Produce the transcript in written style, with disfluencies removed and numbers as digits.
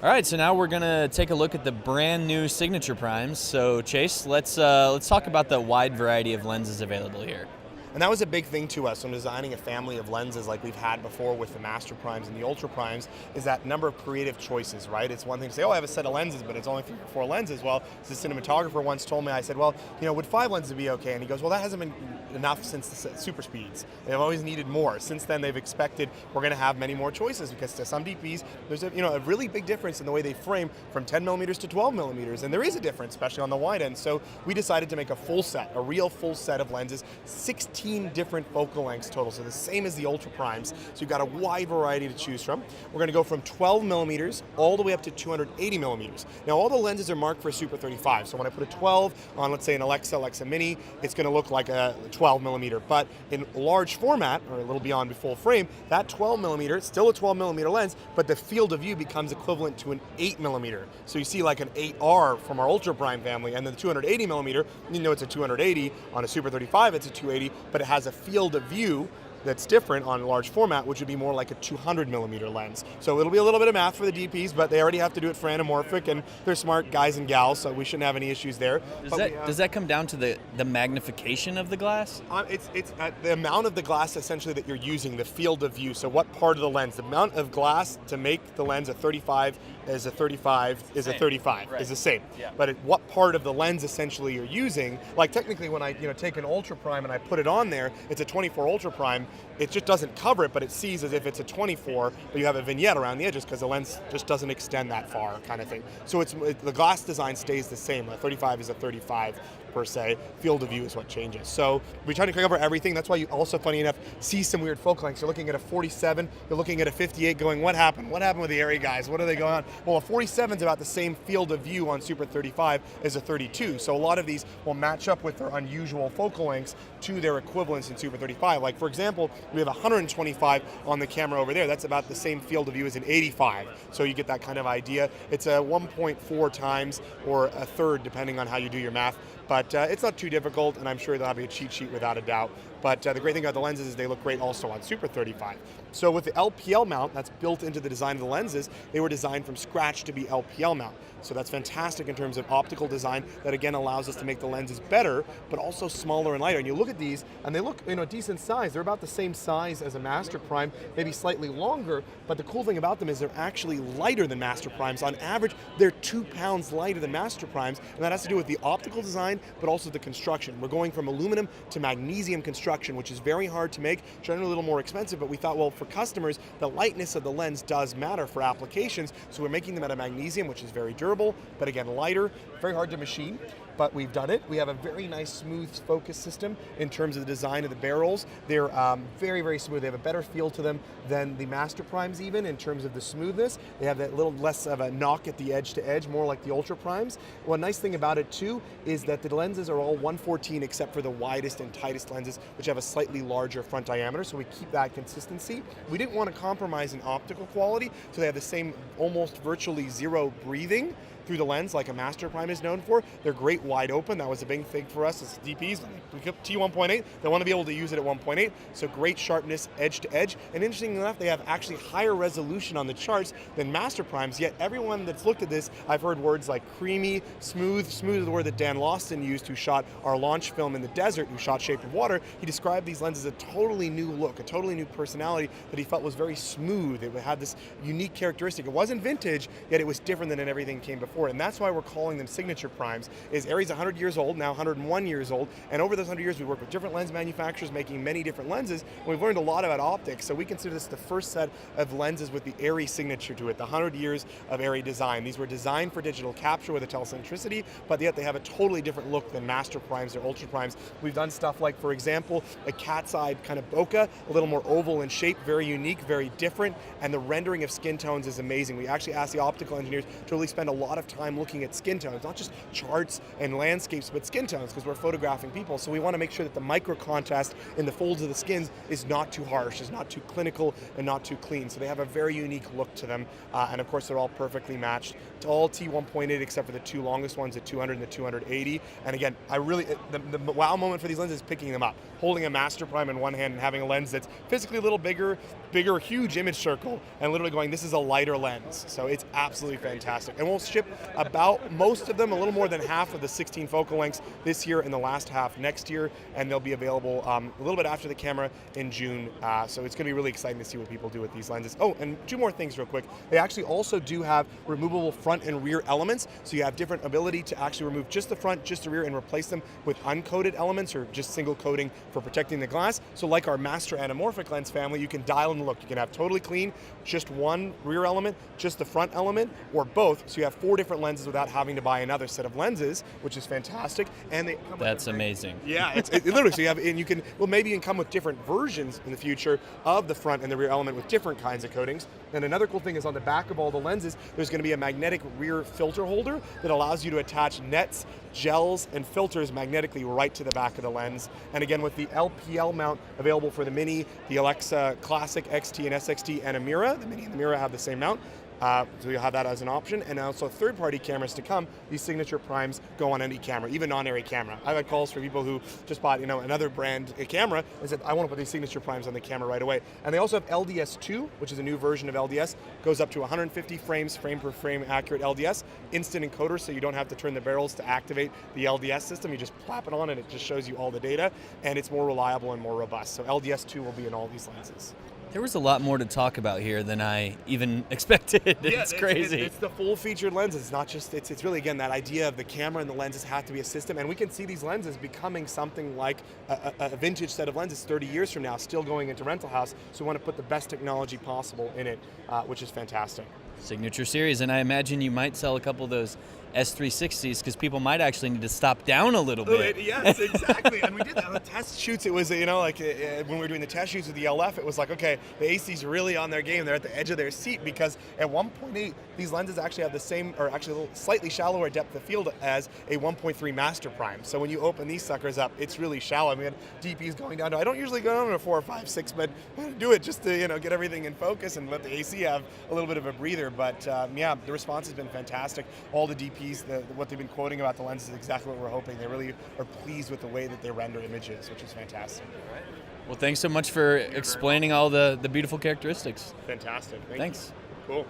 All right, so now we're gonna take a look at the brand new signature primes. So Chase, let's talk about the wide variety of lenses available here. And that was a big thing to us when designing a family of lenses like we've had before with the Master Primes and the Ultra Primes, is that number of creative choices, right? It's one thing to say, oh, I have a set of lenses, but it's only 4 lenses. Well, the cinematographer once told me, I said, well, would 5 lenses be okay? And he goes, well, that hasn't been enough since the super speeds. They've always needed more. Since then, they've expected we're going to have many more choices, because to some DPs, there's a really big difference in the way they frame from 10 millimeters to 12 millimeters. And there is a difference, especially on the wide end. So we decided to make a full set, a real full set of lenses, 16 different focal lengths total, so the same as the Ultra Primes. So you've got a wide variety to choose from. We're going to go from 12 millimeters all the way up to 280 millimeters. Now, all the lenses are marked for Super 35, so when I put a 12 on, let's say, an Alexa Mini, it's going to look like a 12 millimeter. But in large format, or a little beyond full frame, that 12 millimeter, it's still a 12 millimeter lens, but the field of view becomes equivalent to an 8 millimeter. So you see like an 8R from our Ultra Prime family, and then the 280 millimeter, it's a 280. On a Super 35, it's a 280, but it has a field of view that's different on large format, which would be more like a 200 millimeter lens. So it'll be a little bit of math for the DPs, but they already have to do it for anamorphic, and they're smart guys and gals, so we shouldn't have any issues there. Does that come down to the magnification of the glass? It's the amount of the glass essentially that you're using, the field of view. So what part of the lens? The amount of glass to make the lens a 35 is a 35 is a 35 right. Is the same. Yeah. But what part of the lens essentially you're using? Like technically, when I take an Ultra Prime and I put it on there, it's a 24 Ultra Prime. It just doesn't cover it, but it sees as if it's a 24, but you have a vignette around the edges because the lens just doesn't extend that far, kind of thing. So the glass design stays the same. A 35 is a 35 per se. Field of view is what changes. So we try to cover everything. That's why you also, funny enough, see some weird focal lengths. You're looking at a 47, you're looking at a 58 going, what happened? What happened with the Arri guys? What are they going on? Well, a 47 is about the same field of view on Super 35 as a 32. So a lot of these will match up with their unusual focal lengths to their equivalents in Super 35. Like, for example, we have 125 on the camera over there. That's about the same field of view as an 85. So you get that kind of idea. It's a 1.4 times or a third, depending on how you do your math. But it's not too difficult, and I'm sure there'll be a cheat sheet without a doubt. But the great thing about the lenses is they look great also on Super 35. So with the LPL mount that's built into the design of the lenses, they were designed from scratch to be LPL mount. So that's fantastic in terms of optical design that again allows us to make the lenses better, but also smaller and lighter. And you look at these, and they look decent size. They're about the same size as a Master Prime, maybe slightly longer, but the cool thing about them is they're actually lighter than Master Primes. On average, they're 2 pounds lighter than Master Primes, and that has to do with the optical design, but also the construction. We're going from aluminum to magnesium construction, which is very hard to make, generally a little more expensive, but we thought, well, for customers, the lightness of the lens does matter for applications, so we're making them out of magnesium, which is very durable, but again, lighter, very hard to machine. But we've done it. We have a very nice smooth focus system in terms of the design of the barrels. They're very, very smooth. They have a better feel to them than the Master Primes even in terms of the smoothness. They have that little less of a knock at the edge to edge, more like the Ultra Primes. One nice thing about it too is that the lenses are all 114 except for the widest and tightest lenses, which have a slightly larger front diameter, so we keep that consistency. We didn't want to compromise in optical quality, so they have the same almost virtually zero breathing through the lens like a Master Prime is known for. They're great wide open. That was a big thing for us as DPs. We kept T1.8. They want to be able to use it at 1.8. So great sharpness edge to edge. And interestingly enough, they have actually higher resolution on the charts than Master Primes. Yet everyone that's looked at this, I've heard words like creamy, smooth. Smooth is the word that Dan Lawson used, who shot our launch film in the desert, who shot Shape of Water. He described these lenses as a totally new look, a totally new personality that he felt was very smooth. It had this unique characteristic. It wasn't vintage, yet it was different than everything came before. And that's why we're calling them signature primes. Arri's 100 years old, now 101 years old, and over those 100 years we worked with different lens manufacturers making many different lenses, and we've learned a lot about optics, so we consider this the first set of lenses with the Arri signature to it, the 100 years of Arri design. These were designed for digital capture with a telecentricity, but yet they have a totally different look than Master Primes or Ultra Primes. We've done stuff like, for example, a cat's eye kind of bokeh, a little more oval in shape, very unique, very different, and the rendering of skin tones is amazing. We actually asked the optical engineers to really spend a lot of time looking at skin tones, not just charts and landscapes, but skin tones, because we're photographing people. So we want to make sure that the micro contrast in the folds of the skins is not too harsh, is not too clinical, and not too clean. So they have a very unique look to them, and of course they're all perfectly matched. It's all T1.8 except for the two longest ones, the 200 and the 280. And again, the wow moment for these lenses is picking them up, holding a master prime in one hand and having a lens that's physically a little bigger, huge image circle, and literally going, this is a lighter lens. So it's absolutely fantastic. And we'll ship about most of them, a little more than half of the 16 focal lengths this year and the last half next year, and they'll be available a little bit after the camera in June. So it's going to be really exciting to see what people do with these lenses. Oh, and two more things real quick. They actually also do have removable front and rear elements, so you have different ability to actually remove just the front, just the rear, and replace them with uncoated elements or just single coating for protecting the glass. So like our master anamorphic lens family, you can dial in the look. You can have totally clean, just one rear element, just the front element, or both. So you have 4 different lenses without having to buy another set of lenses, which is fantastic. And they come That's amazing. Yeah, it literally. So you have, and you can, well, maybe even come with different versions in the future of the front and the rear element with different kinds of coatings. And another cool thing is on the back of all the lenses, there's going to be a magnetic rear filter holder that allows you to attach nets, gels, and filters magnetically right to the back of the lens. And again, with the LPL mount available for the Mini, the Alexa Classic, XT, and SXT, and a Mira, the Mini and the Mira have the same mount. So you'll have that as an option, and also third-party cameras to come. These signature primes go on any camera, even non-Arri camera. I've had calls for people who just bought, another brand a camera and said, I want to put these signature primes on the camera right away. And they also have LDS2, which is a new version of LDS. Goes up to 150 frames, frame per frame accurate LDS, instant encoder, so you don't have to turn the barrels to activate the LDS system. You just plap it on, and it just shows you all the data, and it's more reliable and more robust. So LDS2 will be in all these lenses. There was a lot more to talk about here than I even expected. It's crazy. It's the full featured lens. It's not just, it's really, again, that idea of the camera and the lenses have to be a system. And we can see these lenses becoming something like a vintage set of lenses 30 years from now, still going into rental house. So we want to put the best technology possible in it, which is fantastic. Signature series, and I imagine you might sell a couple of those S360s because people might actually need to stop down a little bit. Yes, exactly. And we did that on the test shoots. It was, when we were doing the test shoots with the LF, it was like, okay, the AC's really on their game. They're at the edge of their seat because at 1.8, these lenses actually have the same, or actually a little slightly shallower depth of field as a 1.3 master prime. So when you open these suckers up, it's really shallow. I mean, DP's going down to, I don't usually go down to a 4 or 5, 6, but I do it just to, get everything in focus and let the AC have a little bit of a breather. But yeah, the response has been fantastic. All the DPs, what they've been quoting about the lens is exactly what we're hoping. They really are pleased with the way that they render images, which is fantastic. Well, thanks so much for explaining all the beautiful characteristics. Fantastic. Thanks. You. Cool.